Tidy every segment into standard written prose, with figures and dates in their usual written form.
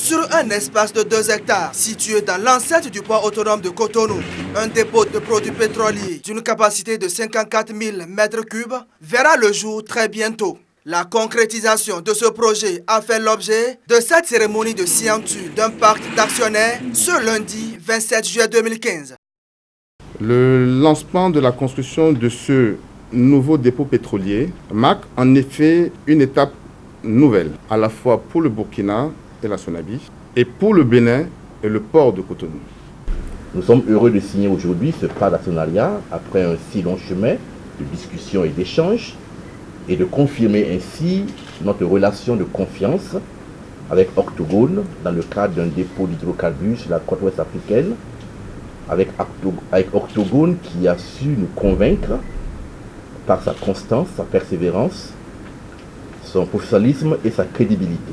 sur un espace de 2 hectares situé dans l'enceinte du port autonome de Cotonou. Un dépôt de produits pétroliers d'une capacité de 54 000 m3 verra le jour très bientôt. La concrétisation de ce projet a fait l'objet de cette cérémonie de signature d'un pacte d'actionnaires ce lundi 27 juillet 2015. Le lancement de la construction de ce nouveau dépôt pétrolier marque en effet une étape nouvelle, à la fois pour le Burkina et la Sonabi, et pour le Bénin et le port de Cotonou. Nous sommes heureux de signer aujourd'hui ce pas d'actionnariat après un si long chemin de discussions et d'échanges et de confirmer ainsi notre relation de confiance avec Octogone dans le cadre d'un dépôt d'hydrocarbures sur la côte ouest africaine, avec Octogone qui a su nous convaincre par sa constance, sa persévérance, son professionnalisme et sa crédibilité.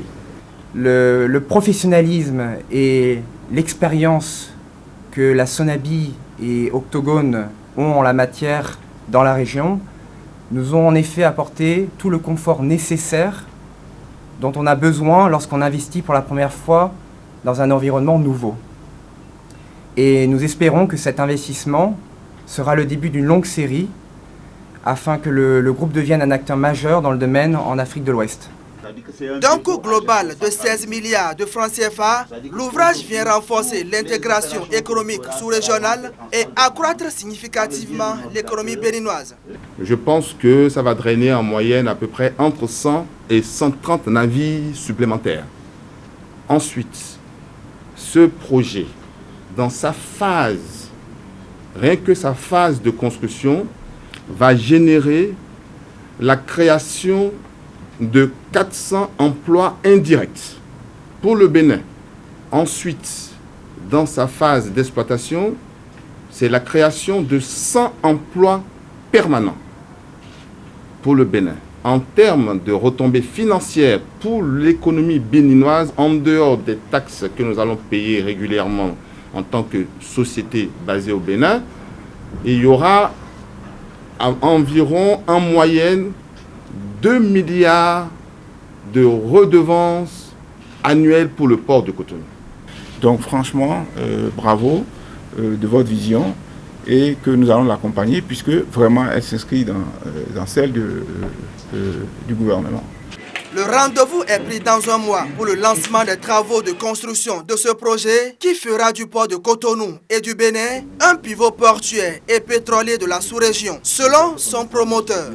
Le professionnalisme et l'expérience que la Sonabi et Octogone ont en la matière dans la région nous ont en effet apporté tout le confort nécessaire dont on a besoin lorsqu'on investit pour la première fois dans un environnement nouveau. Et nous espérons que cet investissement sera le début d'une longue série afin que le groupe devienne un acteur majeur dans le domaine en Afrique de l'Ouest. D'un coût global de 16 milliards de francs CFA, l'ouvrage vient renforcer l'intégration économique sous-régionale et accroître significativement l'économie béninoise. Je pense que ça va drainer en moyenne à peu près entre 100 et 130 navires supplémentaires. Ensuite, ce projet, dans sa phase, rien que sa phase de construction, va générer la création de 400 emplois indirects pour le Bénin. Ensuite, dans sa phase d'exploitation, c'est la création de 100 emplois permanents pour le Bénin. En termes de retombées financières pour l'économie béninoise, en dehors des taxes que nous allons payer régulièrement en tant que société basée au Bénin, il y aura environ en moyenne 2 milliards de redevances annuelles pour le port de Cotonou. Donc franchement, bravo de votre vision et que nous allons l'accompagner puisque vraiment elle s'inscrit dans celle du gouvernement. Le rendez-vous est pris dans un mois pour le lancement des travaux de construction de ce projet qui fera du port de Cotonou et du Bénin un pivot portuaire et pétrolier de la sous-région, selon son promoteur.